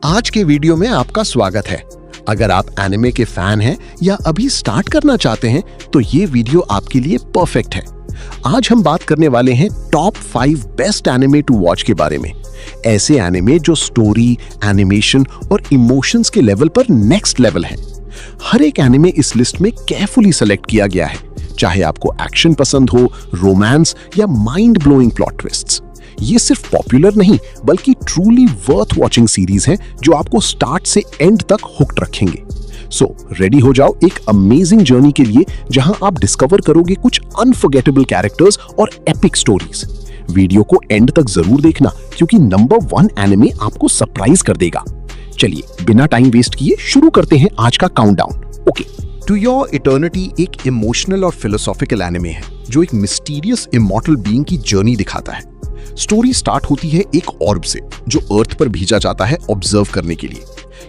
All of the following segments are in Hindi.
आज के वीडियो में आपका स्वागत है। अगर आप एनिमे के फैन हैं या अभी स्टार्ट करना चाहते हैं तो ये वीडियो आपके लिए परफेक्ट है। आज हम बात करने वाले हैं top 5 best anime to watch के बारे में। ऐसे एनिमे जो स्टोरी, एनिमेशन और इमोशंस के लेवल पर नेक्स्ट लेवल है। हर एक एनिमे इस लिस्ट में केयरफुली सेलेक्ट किया गया है, चाहे आपको एक्शन पसंद हो, रोमांस या माइंड ब्लोइंग प्लॉट ट्विस्ट्स। ये सिर्फ पॉपुलर नहीं बल्कि ट्रूली वर्थ वॉचिंग सीरीज है जो आपको स्टार्ट से एंड तक हुक्ड रखेंगे। सो रेडी हो जाओ एक अमेजिंग जर्नी के लिए जहां आप डिस्कवर करोगे कुछ अनफॉरगेटेबल कैरेक्टर्स और एपिक स्टोरीज। वीडियो को एंड तक जरूर देखना क्योंकि नंबर 1 एनिमे आपको सरप्राइज कर देगा। चलिए बिना टाइम वेस्ट किए शुरू करते हैं आज का countdown. Okay, to your eternity एक इमोशनल और फिलोसॉफिकल एनिमे है जो एक मिस्टीरियस इमॉर्टल बीइंग की जर्नी दिखाता है। स्टोरी स्टार्ट होती है एक ऑर्ब से जो अर्थ पर भेजा जाता है ऑब्जर्व करने के लिए।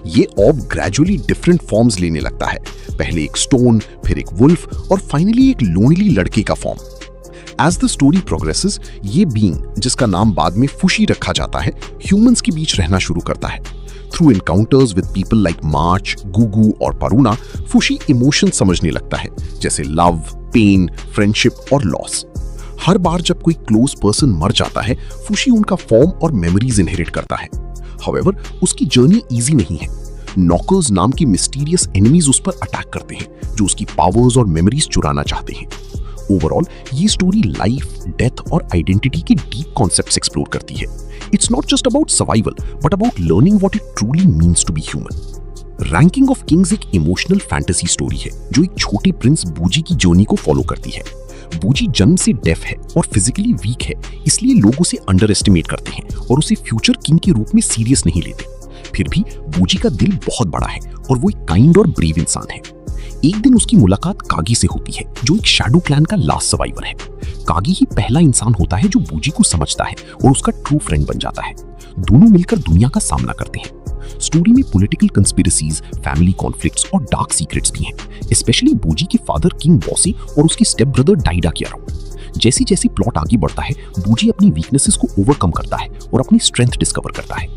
ये ऑर्ब ग्रेजुअली डिफरेंट फॉर्म्स लेने लगता है, पहले एक स्टोन, फिर एक वुल्फ और फाइनली एक लोनली लड़के का form. As the story progresses, ये बीइंग, जिसका नाम बाद में फुशी रखा जाता है, ह्यूमंस के बीच रहना शुरू करता है। Through encounters with people like March, Gugu और परूना, फुशी इमोशन समझने लगता है, जैसे लव, पेन, फ्रेंडशिप और लॉस। हर बार जब कोई क्लोज पर्सन मर जाता है, फुशी उनका फॉर्म और मेमोरीज इनहेरिट करता है। हाउएवर, उसकी जर्नी इजी नहीं है। नॉकर्स नाम की मिस्टीरियस एनिमीज उस पर अटैक करते हैं जो उसकी पावर्स और मेमोरीज चुराना चाहते हैं। ओवरऑल ये स्टोरी लाइफ, डेथ और आइडेंटिटी के डीप कॉन्सेप्ट्स एक्सप्लोर करती है। It's not just about survival but about learning what it truly means to be human. Ranking of kings एक इमोशनल फैंटेसी स्टोरी है जो एक छोटे प्रिंस बूजी की जर्नी को फॉलो करती है। बूजी जन्म से डेफ है और फिजिकली वीक है, इसलिए लोग उसे अंडर एस्टिमेट करते हैं और उसे फ्यूचर किंग के रूप में सीरियस नहीं लेते। फिर भी बूजी का दिल बहुत बड़ा है और वो एक काइंड और ब्रेव इंसान है। एक दिन उसकी मुलाकात कागी से होती है जो एक शैडो क्लैन का लास्ट सर्वाइवर है। कागी ही पहला इंसान होता है जो बूजी को समझता है और उसका ट्रू फ्रेंड बन जाता है। दोनों मिलकर दुनिया का सामना करते हैं। स्टोरी में पॉलिटिकल कंस्पिरेसीज, फैमिली कॉन्फ्लिक्ट्स और डार्क सीक्रेट्स भी हैं, स्पेशली बूजी के फादर किंग बॉसी और उसके स्टेप ब्रदर डाइडा के अराउंड। जैसे जैसे प्लॉट आगे बढ़ता है, बूजी अपनी वीकनेसेस को ओवरकम करता है और अपनी स्ट्रेंथ डिस्कवर करता है।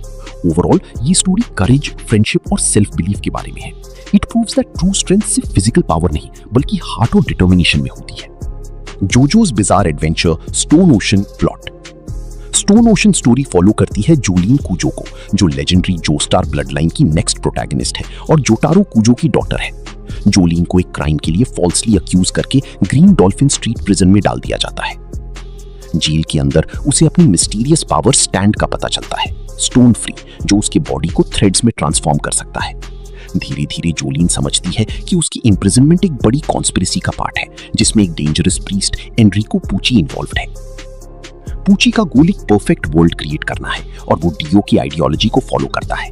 ओवरऑल ये स्टोरी करेज, फ्रेंडशिप और सेल्फ बिलीफ के बारे में है। It proves that true strength सिर्फ फिजिकल पावर नहीं बल्कि हार्ट और डिटर्मिनेशन में होती है। Jojo's bizarre adventure stone ocean plot. Stone ocean story follow करती है जोलीन कूजो को, जो लेजेंडरी जोस्टार ब्लड लाइन की नेक्स्ट प्रोटैगनिस्ट है और जोटारो कूजो की डॉटर है। जोलीन को एक क्राइम के लिए फॉल्सली अक्यूज करके ग्रीन डॉल्फिन स्ट्रीट प्रिजन में डाल दिया जाता है। जेल के अंदर उसे अपनी मिस्टीरियस पावर स्टैंड का पता चलता है, स्टोन फ्री, जो उसके बॉडी को थ्रेड्स में ट्रांसफॉर्म कर सकता है। धीरे धीरे जोलीन समझती है कि उसकी इम्प्रिजनमेंट एक बड़ी कॉन्स्पिरेसी का पार्ट है जिसमें एक डेंजरस प्रीस्ट एनरिको पूची इन्वॉल्व्ड है। पूची का गोल एक परफेक्ट वर्ल्ड क्रिएट करना है और वो डीओ की आइडियोलॉजी को फॉलो करता है।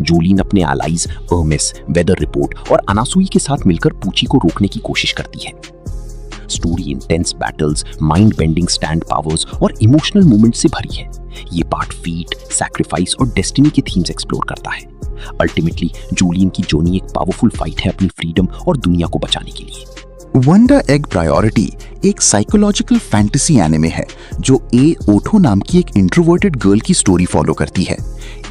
जोलीन अपने एलाइज अर्मेस, वेदर रिपोर्ट और अनासुई के साथ मिलकर पूची को रोकने की कोशिश करती है। Story intense battles, mind bending stand powers और इमोशनल मूवमेंट से भरी है। ये पार्ट फीट, सैक्रिफाइस और डेस्टिनी के थीम्स एक्सप्लोर करता है। अल्टीमेटली जोलीन की जर्नी एक पावरफुल फाइट है अपनी फ्रीडम और दुनिया को बचाने के लिए। वंडर एग प्रायोरिटी एक साइकोलॉजिकल फैंटेसी एनिमे है जो ए ओठो नाम की एक इंट्रोवर्टेड गर्ल की स्टोरी फॉलो करती है।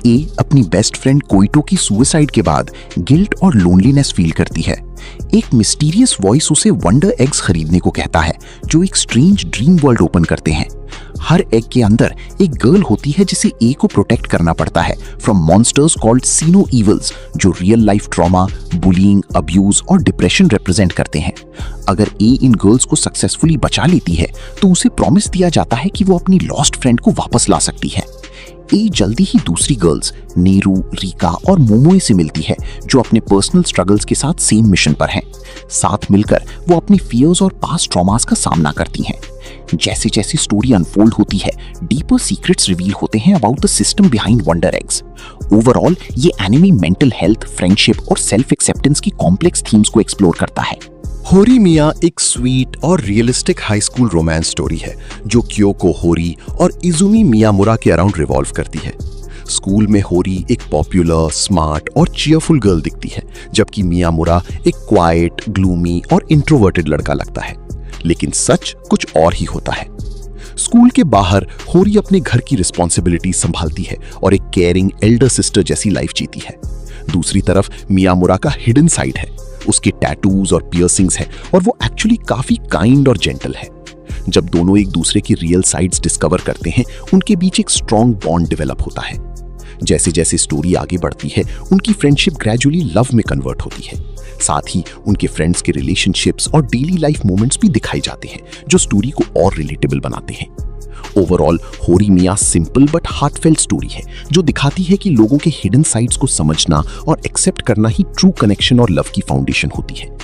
ए अपनी बेस्ट फ्रेंड कोइटो की सुसाइड के बाद गिल्ट और लोनलीनेस फील करती है। एक मिस्टीरियस वॉइस उसे वंडर एग्स खरीदने को कहता है जो एक स्ट्रेंज ड्रीम वर्ल्ड ओपन करते हैं। हर एग के अंदर एक गर्ल होती है जिसे ए को प्रोटेक्ट करना पड़ता है फ्रॉम मॉन्स्टर्स कॉल्ड सीनो इवल्स जो real life trauma, bullying, abuse और डिप्रेशन रिप्रेजेंट करते हैं। अगर ए इन गर्ल्स को सक्सेसफुली बचा लेती है तो उसे प्रॉमिस दिया जाता है कि वो अपनी लॉस्ट फ्रेंड को वापस ला सकती है। ए जल्दी ही दूसरी गर्ल्स नेरू, रिका और मोमोए से मिलती है जो अपने पर्सनल स्ट्रगल्स के साथ सेम मिशन पर हैं। साथ मिलकर वो अपनी फियर्स और पास्ट ट्रॉमास का सामना करती हैं। जैसे जैसे स्टोरी अनफोल्ड होती है, डीपर सीक्रेट्स रिवील होते हैं about the system behind wonder eggs. Overall ये एनिमे मेंटल हेल्थ, फ्रेंडशिप और सेल्फ एक्सेप्टेंस की कॉम्प्लेक्स थीम्स को एक्सप्लोर करता है। होरीमिया एक स्वीट और realistic high school romance story है जो क्योको होरी और इजुमी मियामुरा के अराउंड रिवॉल्व करती है। स्कूल में होरी एक पॉपुलर, स्मार्ट और चीयरफुल गर्ल दिखती है, जबकि मियामुरा एक क्वाइट, ग्लूमी और इंट्रोवर्टेड लड़का लगता है। लेकिन सच कुछ और ही होता है। स्कूल के बाहर होरी अपने घर की रिस्पॉन्सिबिलिटी संभालती है और एक केयरिंग एल्डर सिस्टर जैसी लाइफ जीती है। दूसरी तरफ मियामुरा का हिडन साइड है, उसके टैटूज और पियर्सिंग्स हैं और वो एक्चुअली काफी काइंड और जेंटल है। जब दोनों एक दूसरे की रियल साइड्स डिस्कवर करते हैं, उनके बीच एक स्ट्रॉन्ग बॉन्ड डेवलप होता है। जैसे जैसे स्टोरी आगे बढ़ती है, उनकी फ्रेंडशिप ग्रेजुअली लव में कन्वर्ट होती है। साथ ही उनके फ्रेंड्स के रिलेशनशिप्स और डेली लाइफ मोमेंट्स भी दिखाए जाते हैं, जो स्टोरी को और रिलेटेबल बनाते हैं। ओवरऑल होरी मिया सिंपल बट हार्टफेल्ट स्टोरी है, जो दिखाती है कि लोगों के हिडन साइड्स को समझना और एक्सेप्ट करना ही ट्रू कनेक्शन और लव की फाउंडेशन होती है।